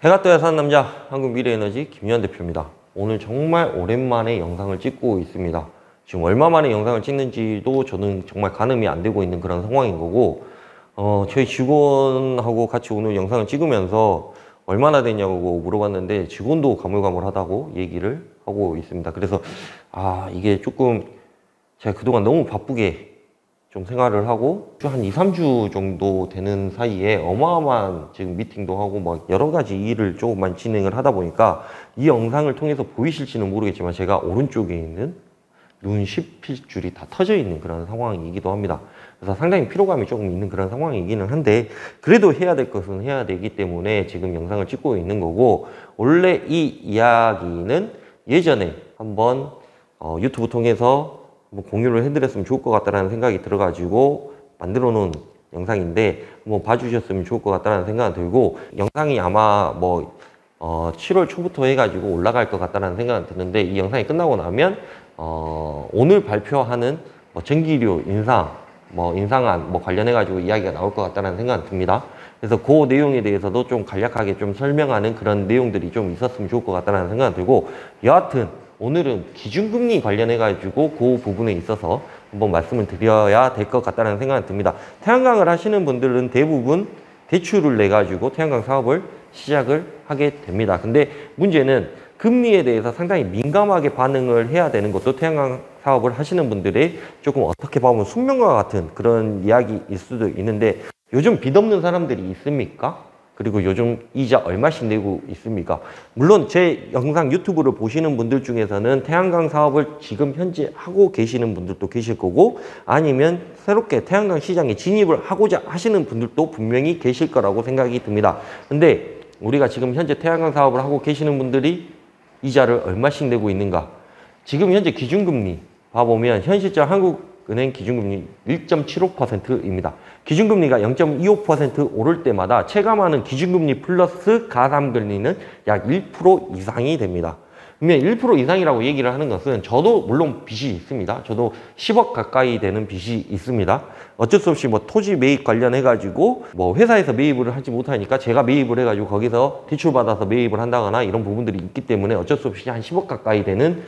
해가 떠야 사는 남자 한국미래에너지 김유한 대표입니다. 오늘 정말 오랜만에 영상을 찍고 있습니다. 지금 얼마 만에 영상을 찍는지도 저는 정말 가늠이 안 되고 있는 그런 상황인 거고, 저희 직원하고 같이 오늘 영상을 찍으면서 얼마나 됐냐고 물어봤는데 직원도 가물가물하다고 얘기를 하고 있습니다. 그래서 이게 조금 제가 그동안 너무 바쁘게 좀 생활을 하고 한 2, 3주 정도 되는 사이에 어마어마한 지금 미팅도 하고 막 여러 가지 일을 조금만 진행을 하다 보니까 이 영상을 통해서 보이실지는 모르겠지만 제가 오른쪽에 있는 눈 십필줄이 다 터져 있는 그런 상황이기도 합니다. 그래서 상당히 피로감이 조금 있는 그런 상황이기는 한데 그래도 해야 될 것은 해야 되기 때문에 지금 영상을 찍고 있는 거고, 원래 이 이야기는 예전에 한번 유튜브 통해서 공유를 해드렸으면 좋을 것 같다는 생각이 들어가지고 만들어 놓은 영상인데 한번 봐주셨으면 좋을 것 같다는 생각이 들고, 영상이 아마 7월 초부터 해가지고 올라갈 것 같다는 생각이 드는데, 이 영상이 끝나고 나면 오늘 발표하는 전기료 인상안 관련해가지고 이야기가 나올 것 같다는 생각이 듭니다. 그래서 그 내용에 대해서도 좀 간략하게 좀 설명하는 그런 내용들이 좀 있었으면 좋을 것 같다는 생각이 들고, 여하튼 오늘은 기준금리 관련해가지고 그 부분에 있어서 한번 말씀을 드려야 될 것 같다는 생각이 듭니다. 태양광을 하시는 분들은 대부분 대출을 내가지고 태양광 사업을 시작을 하게 됩니다. 근데 문제는 금리에 대해서 상당히 민감하게 반응을 해야 되는 것도 태양광 사업을 하시는 분들의 조금 어떻게 보면 숙명과 같은 그런 이야기일 수도 있는데, 요즘 빚 없는 사람들이 있습니까? 그리고 요즘 이자 얼마씩 내고 있습니까? 물론 제 영상 유튜브를 보시는 분들 중에서는 태양광 사업을 지금 현재 하고 계시는 분들도 계실 거고, 아니면 새롭게 태양광 시장에 진입을 하고자 하시는 분들도 분명히 계실 거라고 생각이 듭니다. 근데 우리가 지금 현재 태양광 사업을 하고 계시는 분들이 이자를 얼마씩 내고 있는가? 지금 현재 기준금리 봐보면 현실적 한국은행 기준금리 1.75%입니다. 기준금리가 0.25% 오를 때마다 체감하는 기준금리 플러스 가담금리는 약 1% 이상이 됩니다. 그러면 1% 이상이라고 얘기를 하는 것은, 저도 물론 빚이 있습니다. 저도 10억 가까이 되는 빚이 있습니다. 어쩔 수 없이 토지 매입 관련해가지고 회사에서 매입을 하지 못하니까 제가 매입을 해가지고 거기서 대출받아서 매입을 한다거나 이런 부분들이 있기 때문에 어쩔 수 없이 한 10억 가까이 되는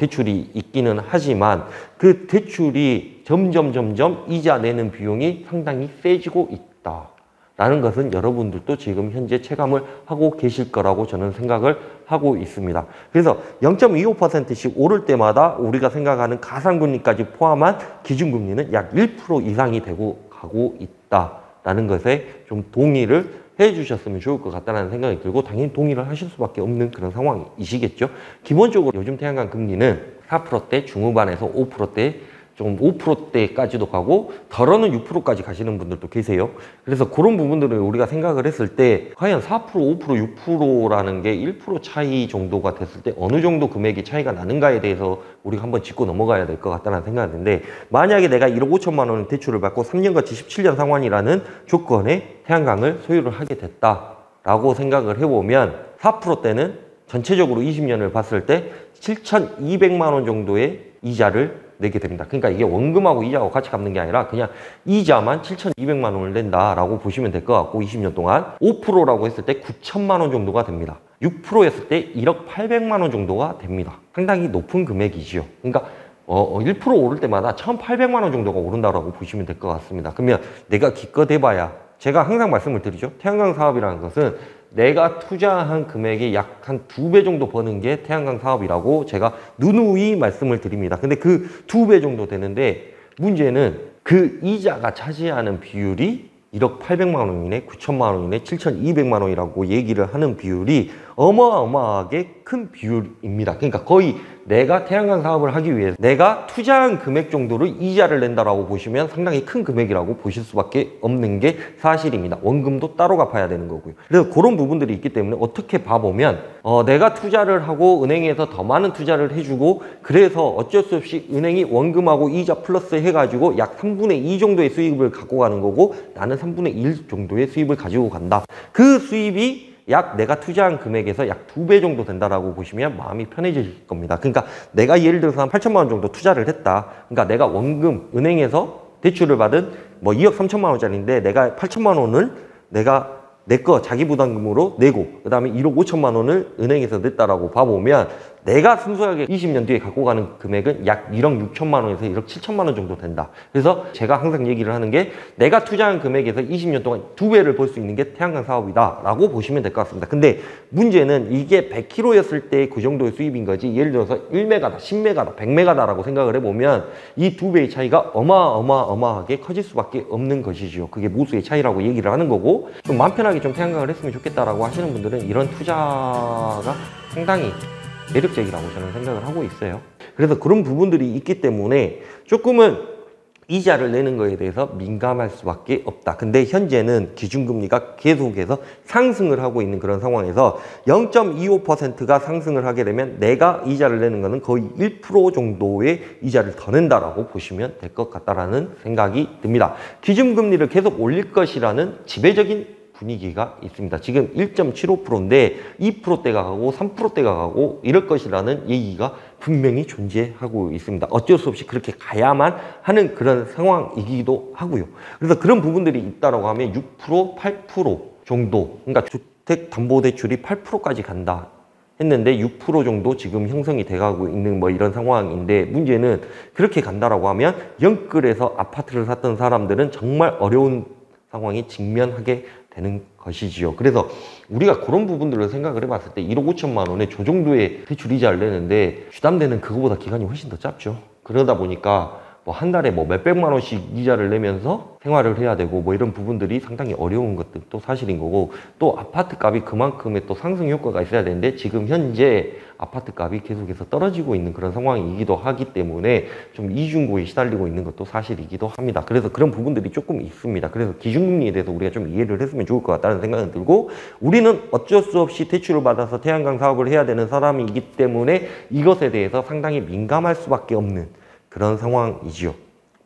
대출이 있기는 하지만, 그 대출이 점점 이자 내는 비용이 상당히 세지고 있다 라는 것은 여러분들도 지금 현재 체감을 하고 계실 거라고 저는 생각을 하고 있습니다. 그래서 0.25%씩 오를 때마다 우리가 생각하는 가상금리까지 포함한 기준금리는 약 1% 이상이 되고 가고 있다라는 것에 좀 동의를 해주셨으면 좋을 것 같다는 생각이 들고, 당연히 동의를 하실 수밖에 없는 그런 상황이시겠죠. 기본적으로 요즘 태양광 금리는 4%대 중후반에서 5%대 좀 5%대까지도 가고 덜어는 6%까지 가시는 분들도 계세요. 그래서 그런 부분들을 우리가 생각을 했을 때 과연 4%, 5%, 6%라는 게 1% 차이 정도가 됐을 때 어느 정도 금액이 차이가 나는가에 대해서 우리가 한번 짚고 넘어가야 될 것 같다는 생각이 드는데, 만약에 내가 1억 5천만 원 대출을 받고 3년같이 17년 상환이라는 조건에 태양광을 소유를 하게 됐다라고 생각을 해보면 4%대는 전체적으로 20년을 봤을 때 7,200만 원 정도의 이자를 내게 됩니다. 그러니까 이게 원금하고 이자하고 같이 갚는 게 아니라 그냥 이자만 7,200만 원을 낸다라고 보시면 될 것 같고, 20년 동안 5%라고 했을 때 9천만 원 정도가 됩니다. 6% 했을 때 1억 800만 원 정도가 됩니다. 상당히 높은 금액이지요. 그러니까 1% 오를 때마다 1,800만 원 정도가 오른다고 보시면 될 것 같습니다. 그러면 내가 기껏 해봐야, 제가 항상 말씀을 드리죠. 태양광 사업이라는 것은 내가 투자한 금액이 약 한 2배 정도 버는 게 태양광 사업이라고 제가 누누이 말씀을 드립니다. 근데 그 2배 정도 되는데, 문제는 그 이자가 차지하는 비율이 1억 800만 원이네, 9천만 원이네, 7,200만 원이라고 얘기를 하는 비율이 어마어마하게 큰 비율입니다. 그러니까 거의 내가 태양광 사업을 하기 위해서 내가 투자한 금액 정도를 이자를 낸다라고 보시면 상당히 큰 금액이라고 보실 수밖에 없는 게 사실입니다. 원금도 따로 갚아야 되는 거고요. 그래서 그런 부분들이 있기 때문에 어떻게 봐보면 내가 투자를 하고 은행에서 더 많은 투자를 해주고, 그래서 어쩔 수 없이 은행이 원금하고 이자 플러스 해가지고 약 3분의 2 정도의 수입을 갖고 가는 거고, 나는 3분의 1 정도의 수입을 가지고 간다. 그 수입이 약 내가 투자한 금액에서 약 2배 정도 된다라고 보시면 마음이 편해질 겁니다. 그러니까 내가 예를 들어서 한 8천만 원 정도 투자를 했다. 그러니까 내가 원금 은행에서 대출을 받은 2억 3천만 원짜리인데 내가 8천만 원을 내가 내 거 자기 부담금으로 내고 그 다음에 1억 5천만 원을 은행에서 냈다라고 봐보면 내가 순수하게 20년 뒤에 갖고 가는 금액은 약 1억 6천만 원에서 1억 7천만 원 정도 된다. 그래서 제가 항상 얘기를 하는 게 내가 투자한 금액에서 20년 동안 2배를 벌 수 있는 게 태양광 사업이다 라고 보시면 될 것 같습니다. 근데 문제는 이게 100kg였을 때 그 정도의 수입인 거지, 예를 들어서 1메가다, 10메가다, 100메가다라고 생각을 해보면 이 2배의 차이가 어마어마하게 커질 수밖에 없는 것이죠. 그게 무수의 차이라고 얘기를 하는 거고, 좀 마음 편하게 좀 태양광을 했으면 좋겠다라고 하시는 분들은 이런 투자가 상당히 매력적이라고 저는 생각을 하고 있어요. 그래서 그런 부분들이 있기 때문에 조금은 이자를 내는 거에 대해서 민감할 수밖에 없다. 근데 현재는 기준금리가 계속해서 상승을 하고 있는 그런 상황에서 0.25%가 상승을 하게 되면 내가 이자를 내는 거는 거의 1% 정도의 이자를 더 낸다라고 보시면 될 것 같다라는 생각이 듭니다. 기준금리를 계속 올릴 것이라는 지배적인 분위기가 있습니다. 지금 1.75%인데 2%대가 가고 3%대가 가고 이럴 것이라는 얘기가 분명히 존재하고 있습니다. 어쩔 수 없이 그렇게 가야만 하는 그런 상황이기도 하고요. 그래서 그런 부분들이 있다고 하면 6%, 8% 정도, 그러니까 주택담보대출이 8%까지 간다 했는데 6% 정도 지금 형성이 돼가고 있는 뭐 이런 상황인데, 문제는 그렇게 간다라고 하면 영끌에서 아파트를 샀던 사람들은 정말 어려운 상황에 직면하게 되는 것이지요. 그래서 우리가 그런 부분들을 생각을 해봤을 때 1억 5천만 원에 저 정도의 대출 이자를 내는데 주담대는 그거보다 기간이 훨씬 더 짧죠. 그러다 보니까 뭐 한 달에 뭐 몇백만 원씩 이자를 내면서 생활을 해야 되고 뭐 이런 부분들이 상당히 어려운 것들도 사실인 거고, 또 아파트 값이 그만큼의 또 상승 효과가 있어야 되는데 지금 현재 아파트 값이 계속해서 떨어지고 있는 그런 상황이기도 하기 때문에 좀 이중고에 시달리고 있는 것도 사실이기도 합니다. 그래서 그런 부분들이 조금 있습니다. 그래서 기준금리에 대해서 우리가 좀 이해를 했으면 좋을 것 같다는 생각은 들고, 우리는 어쩔 수 없이 대출을 받아서 태양광 사업을 해야 되는 사람이기 때문에 이것에 대해서 상당히 민감할 수밖에 없는 그런 상황이지요.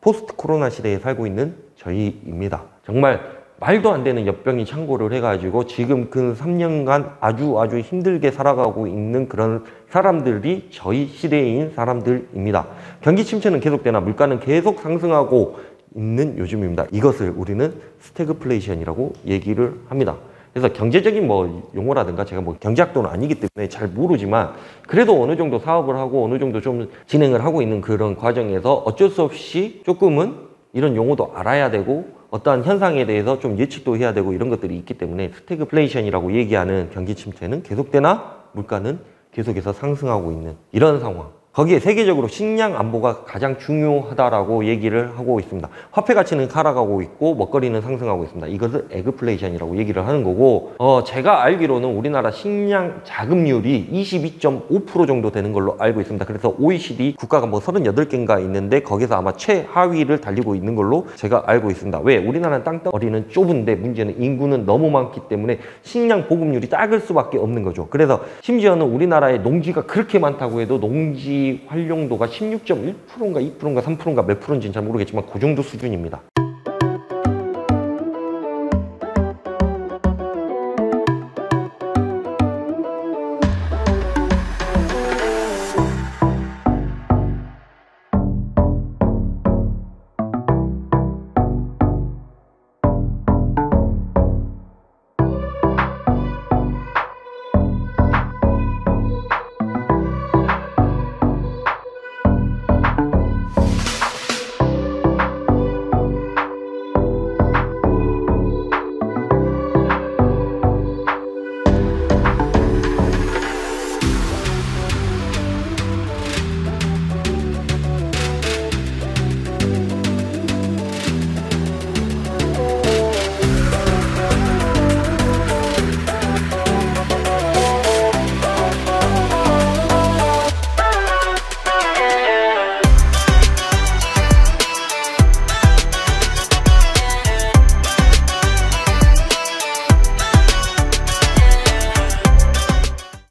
포스트 코로나 시대에 살고 있는 저희입니다. 정말 말도 안 되는 역병이 창궐을 해가지고 지금 그 3년간 아주 힘들게 살아가고 있는 그런 사람들이 저희 시대인 사람들입니다. 경기 침체는 계속되나 물가는 계속 상승하고 있는 요즘입니다. 이것을 우리는 스태그플레이션이라고 얘기를 합니다. 그래서 경제적인 뭐 용어라든가 제가 뭐 경제학도는 아니기 때문에 잘 모르지만, 그래도 어느 정도 사업을 하고 어느 정도 좀 진행을 하고 있는 그런 과정에서 어쩔 수 없이 조금은 이런 용어도 알아야 되고 어떠한 현상에 대해서 좀 예측도 해야 되고 이런 것들이 있기 때문에, 스태그플레이션이라고 얘기하는 경기 침체는 계속되나 물가는 계속해서 상승하고 있는 이런 상황. 거기에 세계적으로 식량 안보가 가장 중요하다라고 얘기를 하고 있습니다. 화폐 가치는 하락하고 있고 먹거리는 상승하고 있습니다. 이것을 에그플레이션이라고 얘기를 하는 거고, 제가 알기로는 우리나라 식량 자급률이 22.5% 정도 되는 걸로 알고 있습니다. 그래서 OECD 국가가 뭐 38개인가 있는데 거기서 아마 최하위를 달리고 있는 걸로 제가 알고 있습니다. 왜? 우리나라는 땅덩어리는 좁은데 문제는 인구는 너무 많기 때문에 식량 보급률이 작을 수밖에 없는 거죠. 그래서 심지어는 우리나라에 농지가 그렇게 많다고 해도 농지 활용도가 16.1%인가 2%인가 3%인가 몇 프로인지는 잘 모르겠지만 그 정도 수준입니다.